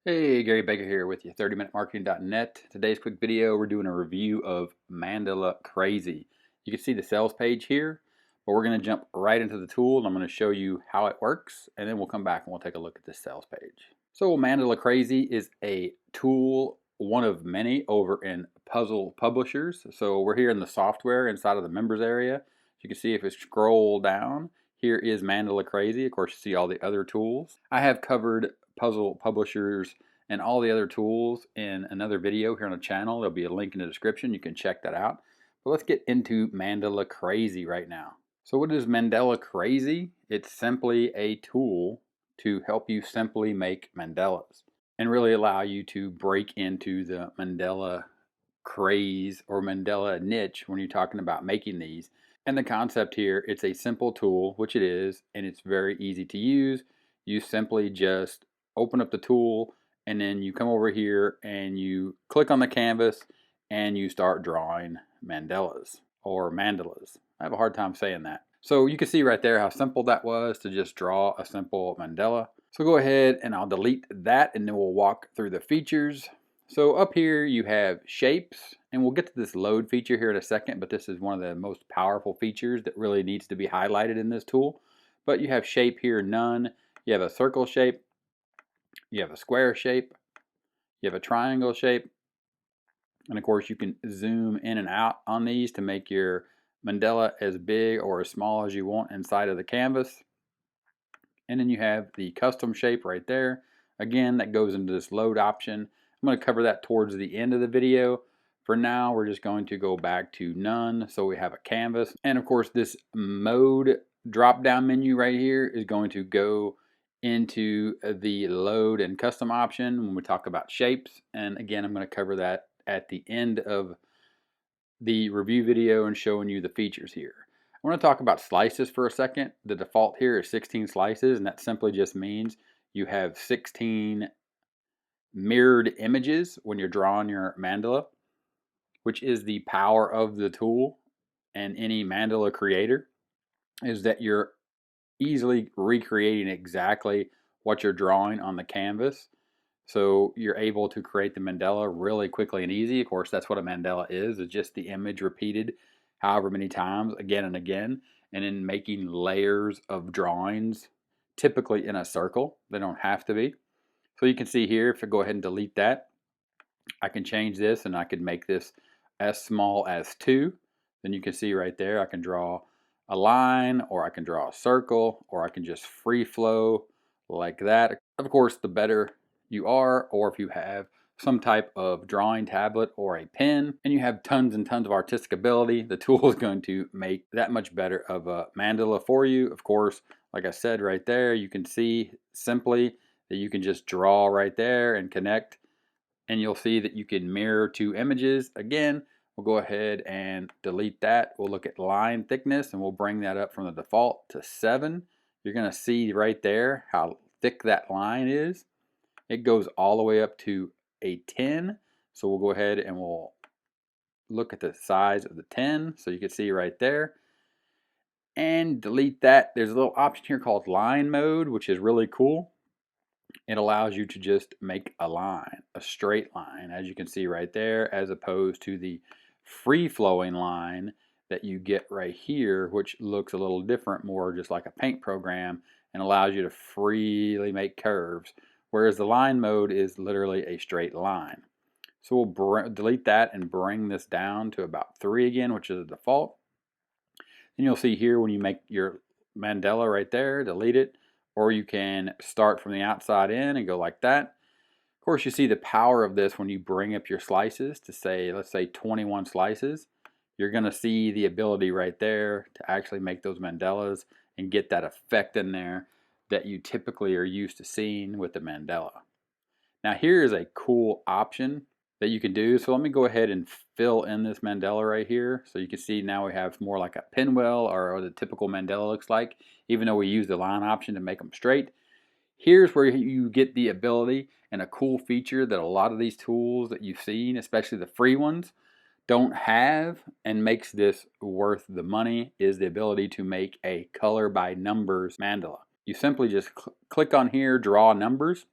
Hey, Gary Baker here with you, 30minutemarketing.net. Today's quick video, we're doing a review of Mandala Crazy. You can see the sales page here, but we're going to jump right into the tool and I'm going to show you how it works, and then we'll come back and we'll take a look at this sales page. So Mandala Crazy is a tool, one of many over in Puzzle Publishers. So we're here in the software inside of the members area. You can see if we scroll down, here is Mandala Crazy. Of course, you see all the other tools. I have covered Puzzle Publishers and all the other tools in another video here on the channel. There'll be a link in the description. You can check that out. But let's get into Mandala Crazy right now. So what is Mandala Crazy? It's simply a tool to help you simply make mandalas and really allow you to break into the mandala craze or mandala niche when you're talking about making these. And the concept here, it's a simple tool, which it is, and it's very easy to use. You simply just open up the tool and then you come over here and you click on the canvas and you start drawing mandalas or mandalas. I have a hard time saying that. So you can see right there how simple that was to just draw a simple mandala. So go ahead and I'll delete that and then we'll walk through the features. So up here you have shapes, and we'll get to this load feature here in a second, but this is one of the most powerful features that really needs to be highlighted in this tool. But you have shape here, none. You have a circle shape, you have a square shape, you have a triangle shape, and of course you can zoom in and out on these to make your mandala as big or as small as you want inside of the canvas. And then you have the custom shape right there. Again, that goes into this load option. I'm going to cover that towards the end of the video. For now, we're just going to go back to none, so we have a canvas. And of course, this mode drop-down menu right here is going to go into the load and custom option when we talk about shapes. And again, I'm going to cover that at the end of the review video and showing you the features here. I want to talk about slices for a second. The default here is 16 slices, and that simply just means you have 16 mirrored images when you're drawing your mandala, which is the power of the tool and any mandala creator, is that you're easily recreating exactly what you're drawing on the canvas. So you're able to create the mandala really quickly and easy. Of course, that's what a mandala is. It's just the image repeated however many times again and again, and then making layers of drawings, typically in a circle. They don't have to be. So you can see here, if I go ahead and delete that, I can change this and I could make this as small as 2. Then you can see right there, I can draw a line, or I can draw a circle, or I can just free flow like that. Of course, the better you are, or if you have some type of drawing tablet or a pen and you have tons and tons of artistic ability, the tool is going to make that much better of a mandala for you. Of course, like I said right there, you can see simply that you can just draw right there and connect, and you'll see that you can mirror 2 images. Again, we'll go ahead and delete that. We'll look at line thickness and we'll bring that up from the default to 7. You're going to see right there how thick that line is. It goes all the way up to a 10. So we'll go ahead and we'll look at the size of the 10. So you can see right there. And delete that. There's a little option here called line mode, which is really cool. It allows you to just make a line, a straight line, as you can see right there, as opposed to the free-flowing line that you get right here, which looks a little different, more just like a paint program, and allows you to freely make curves, whereas the line mode is literally a straight line. So we'll delete that and bring this down to about 3 again, which is the default. And you'll see here when you make your mandala right there, delete it, or you can start from the outside in and go like that. Of course, you see the power of this when you bring up your slices to say, let's say 21 slices. You're going to see the ability right there to actually make those mandalas and get that effect in there that you typically are used to seeing with the mandala. Now here is a cool option that you can do. So let me go ahead and fill in this mandala right here. So you can see now we have more like a pinwheel, or the typical mandala looks like, even though we use the line option to make them straight. Here's where you get the ability and a cool feature that a lot of these tools that you've seen, especially the free ones, don't have, and makes this worth the money, is the ability to make a color by numbers mandala. You simply just click on here, draw numbers,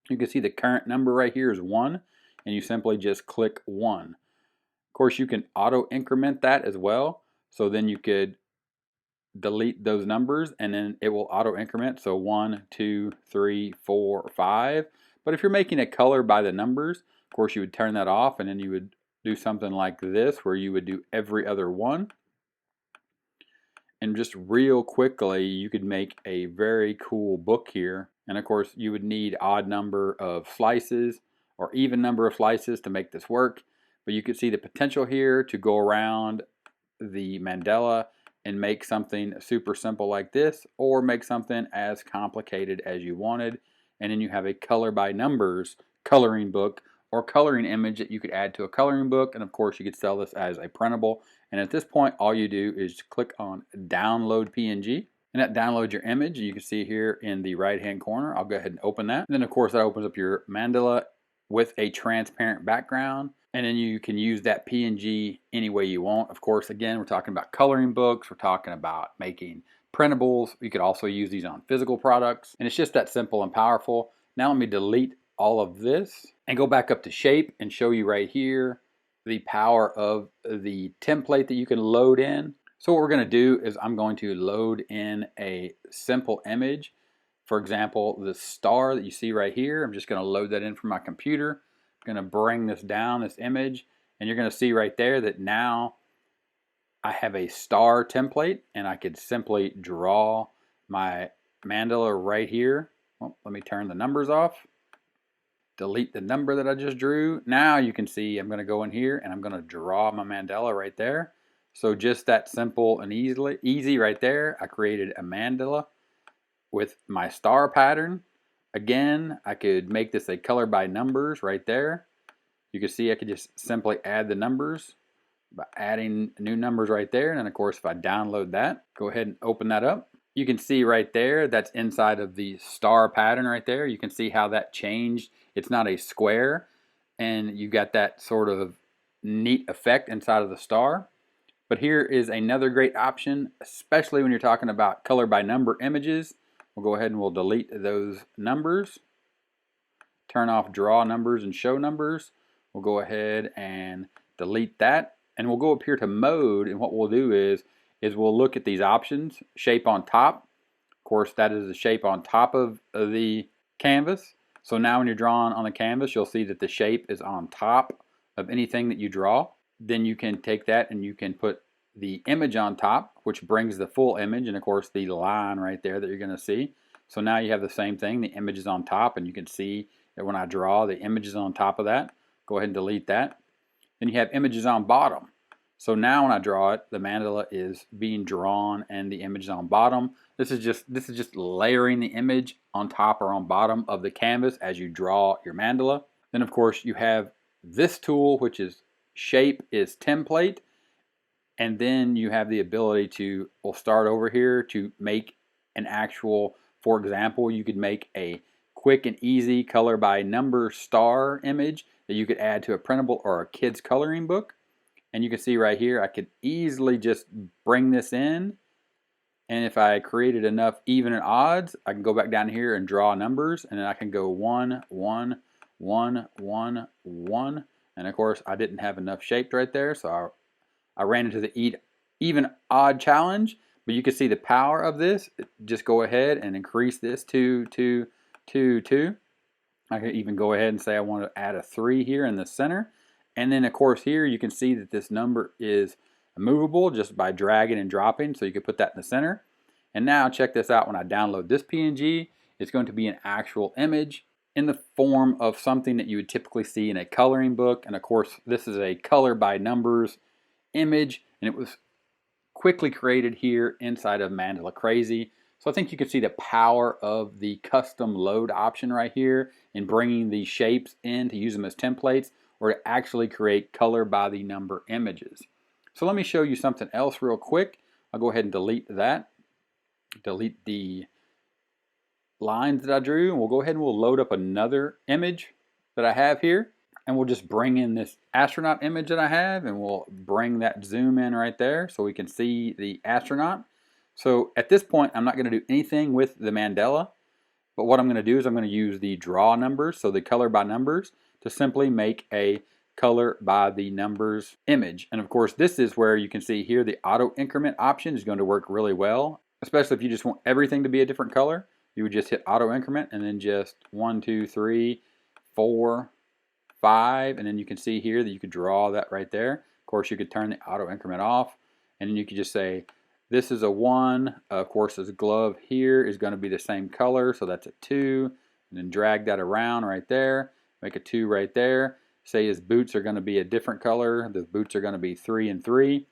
You can see the current number right here is 1, and you simply just click 1. Of course, you can auto increment that as well, so then you could delete those numbers and then it will auto increment, so 1, 2, 3, 4, 5. But if you're making a color by the numbers, of course you would turn that off, and then you would do something like this where you would do every other one. And just real quickly, you could make a very cool book here. And of course, you would need odd number of slices or even number of slices to make this work. But you could see the potential here to go around the mandala and make something super simple like this, or make something as complicated as you wanted. And then you have a color by numbers coloring book or coloring image that you could add to a coloring book. And of course, you could sell this as a printable. And at this point, all you do is click on download PNG, and that downloads your image. You can see here in the right hand corner. I'll go ahead and open that. And then of course that opens up your mandala with a transparent background. And then you can use that PNG any way you want. Of course, again, we're talking about coloring books. We're talking about making printables. You could also use these on physical products. And it's just that simple and powerful. Now let me delete all of this and go back up to shape and show you right here the power of the template that you can load in. So what we're going to do is I'm going to load in a simple image. For example, the star that you see right here, I'm just going to load that in from my computer. I'm going to bring this down, this image, and you're going to see right there that now I have a star template, and I could simply draw my mandala right here. Well, let me turn the numbers off. Delete the number that I just drew. Now you can see I'm going to go in here and I'm going to draw my mandala right there. So just that simple and easy right there. I created a mandala with my star pattern. Again, I could make this a color by numbers right there. You can see I could just simply add the numbers by adding new numbers right there. And then of course, if I download that, go ahead and open that up. You can see right there, that's inside of the star pattern right there. You can see how that changed. It's not a square, and you got that sort of neat effect inside of the star. But here is another great option, especially when you're talking about color by number images. We'll go ahead and we'll delete those numbers. Turn off draw numbers and show numbers. We'll go ahead and delete that. And we'll go up here to mode, and what we'll do is we'll look at these options. Shape on top. Of course, that is the shape on top of the canvas. So now when you're drawing on the canvas, you'll see that the shape is on top of anything that you draw. Then you can take that and you can put the image on top, which brings the full image, and of course the line right there that you're going to see. So now you have the same thing. The image is on top, and you can see that when I draw, the image is on top of that. Go ahead and delete that. Then you have images on bottom. So now when I draw it, the mandala is being drawn and the image is on bottom. This is just layering the image on top or on bottom of the canvas as you draw your mandala. Then of course you have this tool, which is shape is template. And then you have the ability to, we'll start over here to make an actual, for example, you could make a quick and easy color by number star image that you could add to a printable or a kid's coloring book. And you can see right here, I could easily just bring this in. And if I created enough even and odds, I can go back down here and draw numbers. And then I can go 1, 1, 1, 1, 1. And of course, I didn't have enough shaped right there. So I ran into the even odd challenge. But you can see the power of this. Just go ahead and increase this to 2, 2, 2. I could even go ahead and say I want to add a 3 here in the center. And then of course here you can see that this number is movable just by dragging and dropping, so you can put that in the center. And now check this out, when I download this PNG, it's going to be an actual image in the form of something that you would typically see in a coloring book. And of course this is a color by numbers image, and it was quickly created here inside of Mandala Crazy. So I think you can see the power of the custom load option right here in bringing these shapes in to use them as templates, or to actually create color by the number images. So let me show you something else real quick. I'll go ahead and delete that. Delete the lines that I drew, and we'll go ahead and we'll load up another image that I have here. And we'll just bring in this astronaut image that I have, and we'll bring that zoom in right there so we can see the astronaut. So at this point, I'm not going to do anything with the mandala. But what I'm going to do is I'm going to use the draw numbers, so the color by numbers, to simply make a color by the numbers image. And of course, this is where you can see here the auto increment option is going to work really well, especially if you just want everything to be a different color. You would just hit auto increment and then just 1, 2, 3, 4, 5, and then you can see here that you could draw that right there. Of course, you could turn the auto increment off, and then you could just say this is a 1. Of course, this glove here is going to be the same color, so that's a 2. And then drag that around right there, make a 2 right there. Say his boots are going to be a different color. The boots are going to be 3 and 3.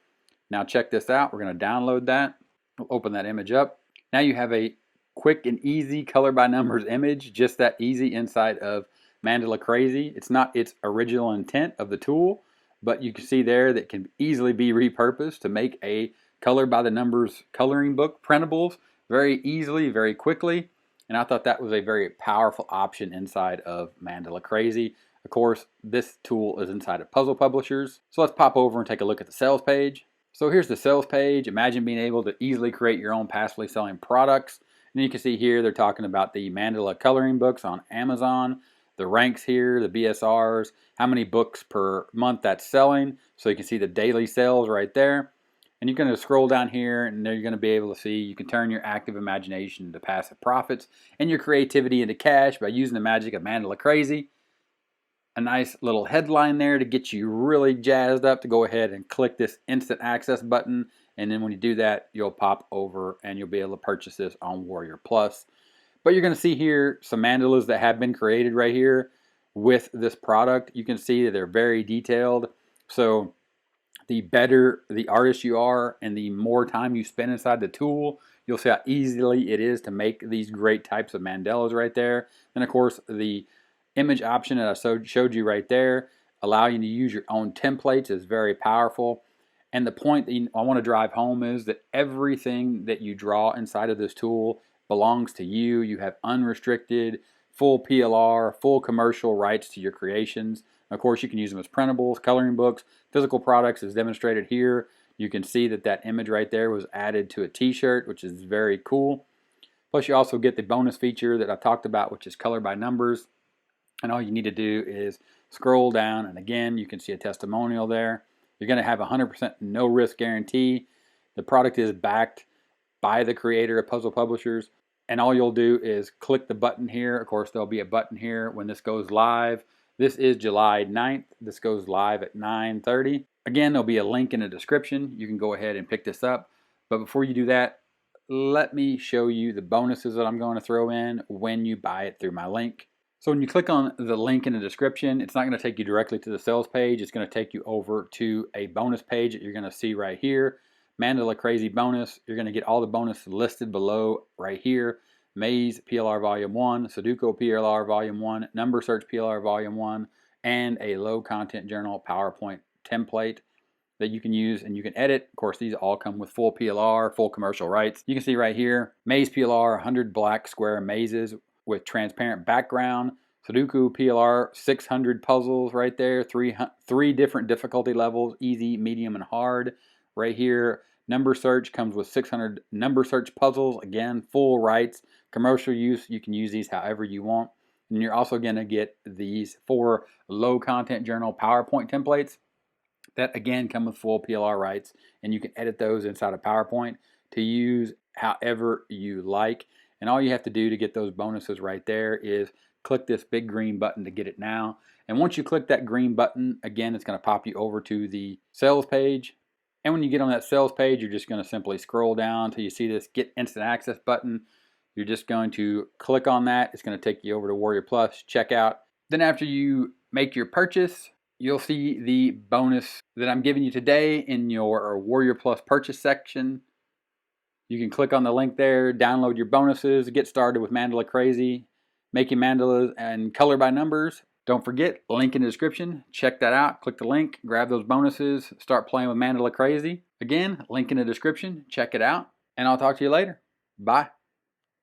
Now check this out. We're going to download that. We'll open that image up. Now you have a quick and easy color by numbers image, just that easy inside of Mandala Crazy. It's not its original intent of the tool, but you can see there that can easily be repurposed to make a color by the numbers coloring book printables very easily, very quickly. And I thought that was a very powerful option inside of Mandala Crazy. Of course, this tool is inside of Puzzle Publishers. So let's pop over and take a look at the sales page. So here's the sales page. Imagine being able to easily create your own passively selling products. And you can see here they're talking about the Mandala coloring books on Amazon, the ranks here, the BSRs, how many books per month that's selling. So you can see the daily sales right there. And you're going to scroll down here, and there you're going to be able to see you can turn your active imagination into passive profits and your creativity into cash by using the magic of Mandala Crazy. A nice little headline there to get you really jazzed up to go ahead and click this instant access button. And then when you do that, you'll pop over and you'll be able to purchase this on Warrior Plus. But you're going to see here some mandalas that have been created right here with this product. You can see that they're very detailed. So the better the artist you are and the more time you spend inside the tool, you'll see how easily it is to make these great types of mandalas right there. And of course, the image option that I showed you right there, allow you to use your own templates, is very powerful. And the point that I want to drive home is that everything that you draw inside of this tool belongs to you. You have unrestricted, full PLR, full commercial rights to your creations. Of course, you can use them as printables, coloring books, physical products as demonstrated here. You can see that that image right there was added to a t-shirt, which is very cool. Plus, you also get the bonus feature that I talked about, which is color by numbers. And all you need to do is scroll down, and again, you can see a testimonial there. You're going to have 100% no risk guarantee. The product is backed by the creator of Puzzle Publishers, and all you'll do is click the button here. Of course, there'll be a button here when this goes live. This is July 9th. This goes live at 9:30. Again, there'll be a link in the description. You can go ahead and pick this up. But before you do that, let me show you the bonuses that I'm going to throw in when you buy it through my link. So when you click on the link in the description, it's not going to take you directly to the sales page. It's going to take you over to a bonus page that you're going to see right here. Mandala Crazy bonus. You're going to get all the bonus listed below right here. Maze PLR Volume 1, Sudoku PLR Volume 1, Number Search PLR Volume 1, and a low content journal PowerPoint template that you can use and you can edit. Of course, these all come with full PLR, full commercial rights. You can see right here, Maze PLR, 100 black square mazes with transparent background. Sudoku PLR, 600 puzzles right there, three different difficulty levels, easy, medium, and hard. Right here, Number Search comes with 600 number search puzzles. Again, full rights, commercial use. You can use these however you want. And you're also going to get these 4 low content journal PowerPoint templates that again come with full PLR rights, and you can edit those inside of PowerPoint to use however you like. And all you have to do to get those bonuses right there is click this big green button to get it now. And once you click that green button, again, it's going to pop you over to the sales page. And when you get on that sales page, you're just going to simply scroll down until you see this Get Instant Access button. You're just going to click on that. It's going to take you over to Warrior Plus checkout. Then after you make your purchase, you'll see the bonus that I'm giving you today in your Warrior Plus purchase section. You can click on the link there, download your bonuses, get started with Mandala Crazy, making mandalas and color by numbers. Don't forget, link in the description. Check that out. Click the link, grab those bonuses, start playing with Mandala Crazy. Again, link in the description. Check it out, and I'll talk to you later. Bye.